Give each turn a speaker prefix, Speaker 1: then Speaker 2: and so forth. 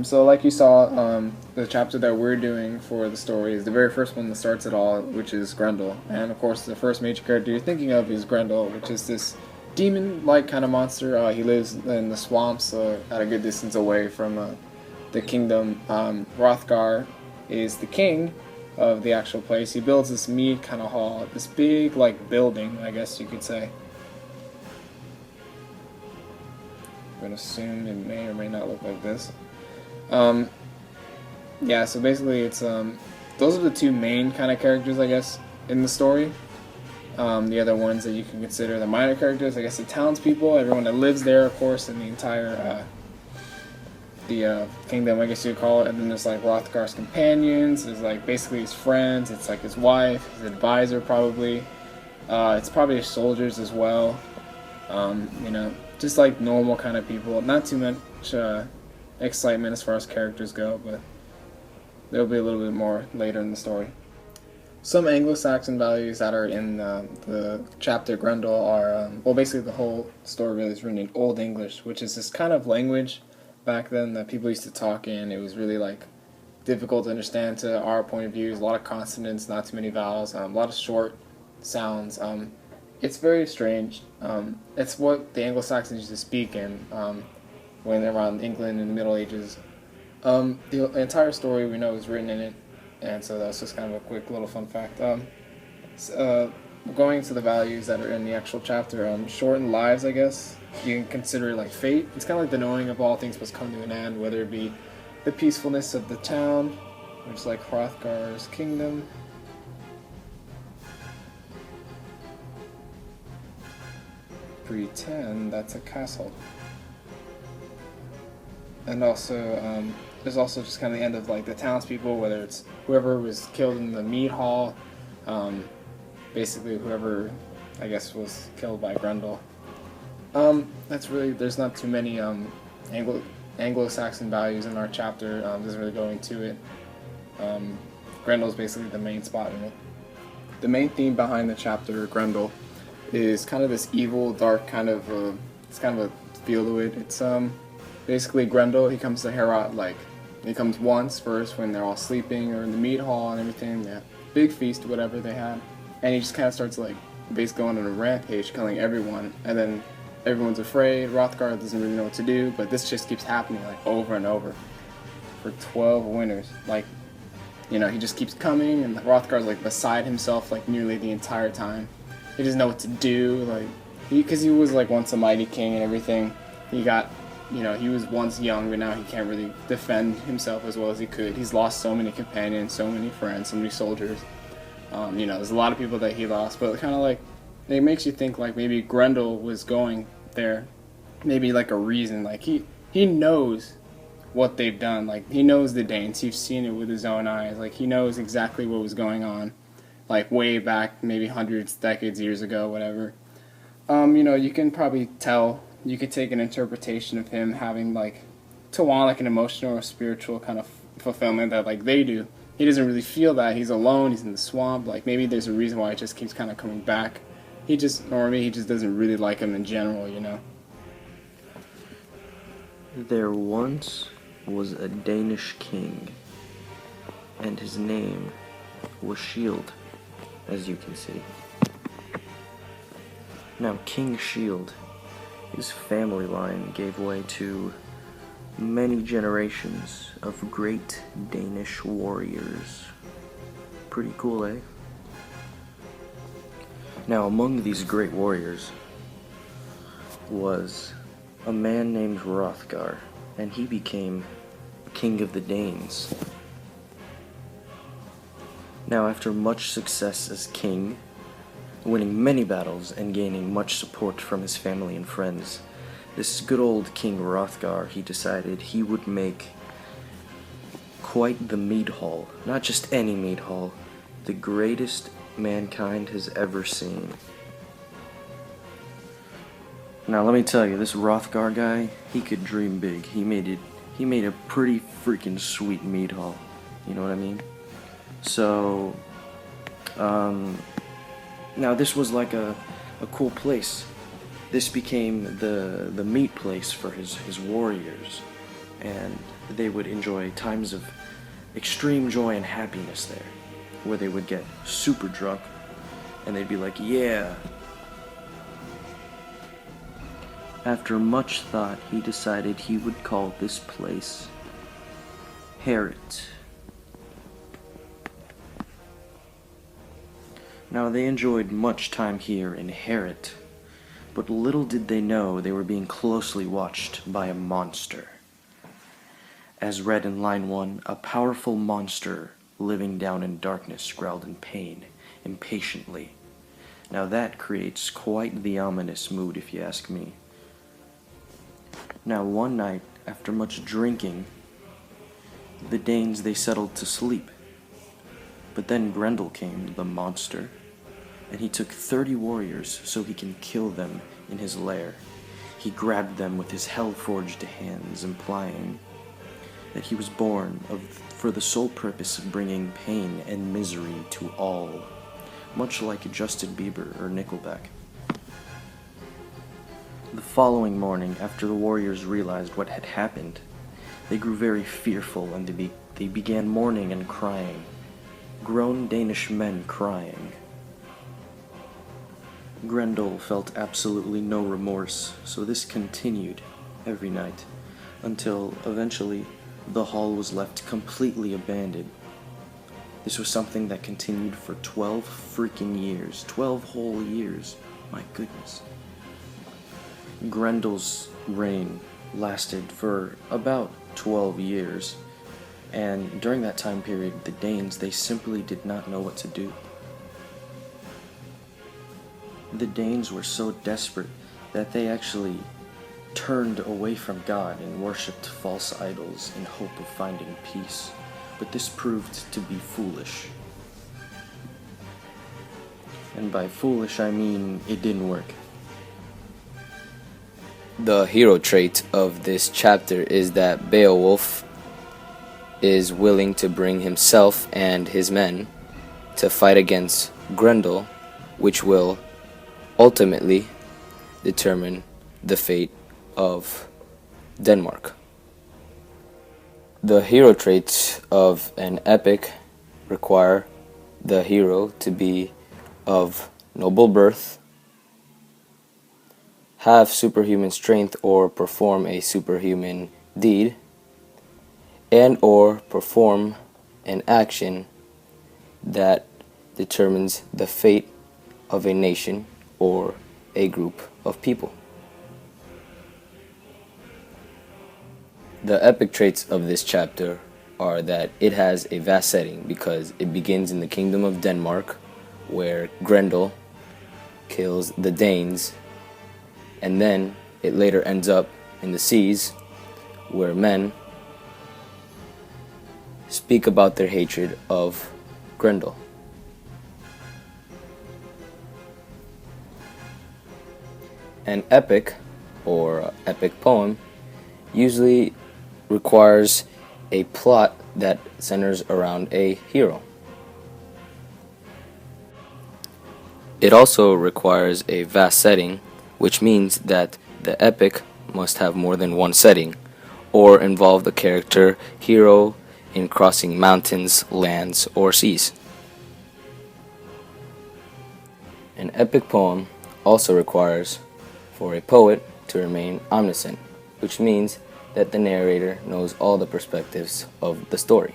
Speaker 1: So like you saw, the chapter that we're doing for the story is the very first one that starts it all, which is Grendel. And of course, the first major character you're thinking of is Grendel, which is this demon-like kind of monster. He lives in the swamps at a good distance away from the kingdom. Hrothgar is the king of the actual place. He builds this mead kind of hall, this big like building, I guess you could say. I'm gonna assume it may or may not look like this. Yeah, so basically it's those are the two main kind of characters, I guess, in the story. The other ones that you can consider the minor characters, I guess the townspeople, everyone that lives there, of course, in the entire kingdom, I guess you'd call it. And then there's like Hrothgar's companions, there's like basically his friends, it's like his wife, his advisor probably. It's probably his soldiers as well. You know, just like normal kind of people. Not too much excitement as far as characters go, but there'll be a little bit more later in the story. Some Anglo-Saxon values that are in the chapter Grendel are, well, basically the whole story really is written in Old English, which is this kind of language back then that people used to talk in. It was really like difficult to understand to our point of view. There's a lot of consonants, not too many vowels, a lot of short sounds. It's very strange. It's what the Anglo-Saxons used to speak in when they're around England in the Middle Ages. The entire story we know is written in it, and so that's just kind of a quick little fun fact. Going to the values that are in the actual chapter, shortened lives, I guess. You can consider it like fate. It's kind of like the knowing of all things must come to an end, whether it be the peacefulness of the town, which is like Hrothgar's kingdom. Pretend that's a castle. And also, there's also just kind of the end of like the townspeople, whether it's whoever was killed in the mead hall, basically whoever, I guess, was killed by Grendel. That's really, there's not too many Anglo-Saxon values in our chapter. Doesn't really go into it. Grendel's basically the main spot in it. The main theme behind the chapter Grendel is kind of this evil, dark kind of, it's kind of a feel to it. It's basically Grendel, he comes to Herod, like, he comes once first when they're all sleeping or in the mead hall and everything, yeah, big feast, whatever they had, and he just kind of starts like basically going on a rampage, killing everyone, and then everyone's afraid. Hrothgar doesn't really know what to do, but this just keeps happening like over and over for 12 winters. Like, you know, he just keeps coming, and Hrothgar's like beside himself like nearly the entire time. He doesn't know what to do, like, because he was like once a mighty king and everything. He got, you know, he was once young, but now he can't really defend himself as well as he could. He's lost so many companions, so many friends, so many soldiers. You know, there's a lot of people that he lost, but kind of like, it makes you think like maybe Grendel was going there, maybe like a reason. Like he knows what they've done. Like he knows the Danes. He's seen it with his own eyes. Like he knows exactly what was going on, like way back, maybe hundreds, decades, years ago, whatever. You know, you can probably tell. You could take an interpretation of him having like to want like an emotional or spiritual kind of fulfillment that like they do. He doesn't really feel that. He's alone. He's in the swamp. Like maybe there's a reason why it just keeps kind of coming back. He just, or maybe he just doesn't really like him in general, you know.
Speaker 2: There once was a Danish king, and his name was Shield, as you can see. Now, King Shield, his family line gave way to many generations of great Danish warriors. Pretty cool, eh? Now, among these great warriors was a man named Hrothgar, and he became king of the Danes. Now, after much success as king, winning many battles and gaining much support from his family and friends, this good old King Hrothgar, he decided he would make quite the mead hall. Not just any mead hall, the greatest mankind has ever seen. Now let me tell you, this Hrothgar guy, he could dream big. He made a pretty freaking sweet mead hall. You know what I mean? So, now this was like a cool place. This became the meat place for his warriors. and they would enjoy times of extreme joy and happiness there, where they would get super drunk, and they'd be like, yeah. After much thought, he decided he would call this place Harrod. Now, they enjoyed much time here in Harrod, but little did they know they were being closely watched by a monster. As read in line 1, a powerful monster living down in darkness growled in pain, impatiently. Now that creates quite the ominous mood, if you ask me. Now one night, after much drinking, the Danes, they settled to sleep. But then Grendel came, the monster, and he took 30 warriors so he can kill them in his lair. He grabbed them with his hell-forged hands, implying that he was born for the sole purpose of bringing pain and misery to all, much like Justin Bieber or Nickelback. The following morning, after the warriors realized what had happened, they grew very fearful and they began mourning and crying. Grown Danish men crying. Grendel felt absolutely no remorse, so this continued every night, until eventually the hall was left completely abandoned. This was something that continued for 12 freaking years. 12 whole years. My goodness. Grendel's reign lasted for about 12 years, and during that time period, the Danes, they simply did not know what to do. The Danes were so desperate that they actually turned away from God and worshipped false idols in hope of finding peace, but this proved to be foolish. And by foolish, I mean it didn't work.
Speaker 3: The hero trait of this chapter is that Beowulf is willing to bring himself and his men to fight against Grendel, which will ultimately determine the fate of Denmark. The hero traits of an epic require the hero to be of noble birth, have superhuman strength or perform a superhuman deed, and or perform an action that determines the fate of a nation or a group of people. The epic traits of this chapter are that it has a vast setting because it begins in the kingdom of Denmark, where Grendel kills the Danes, and then it later ends up in the seas, where men speak about their hatred of Grendel. An epic, or epic poem, usually requires a plot that centers around a hero. It also requires a vast setting, which means that the epic must have more than one setting, or involve the character hero in crossing mountains, lands, or seas. An epic poem also requires for a poet to remain omniscient, which means that the narrator knows all the perspectives of the story.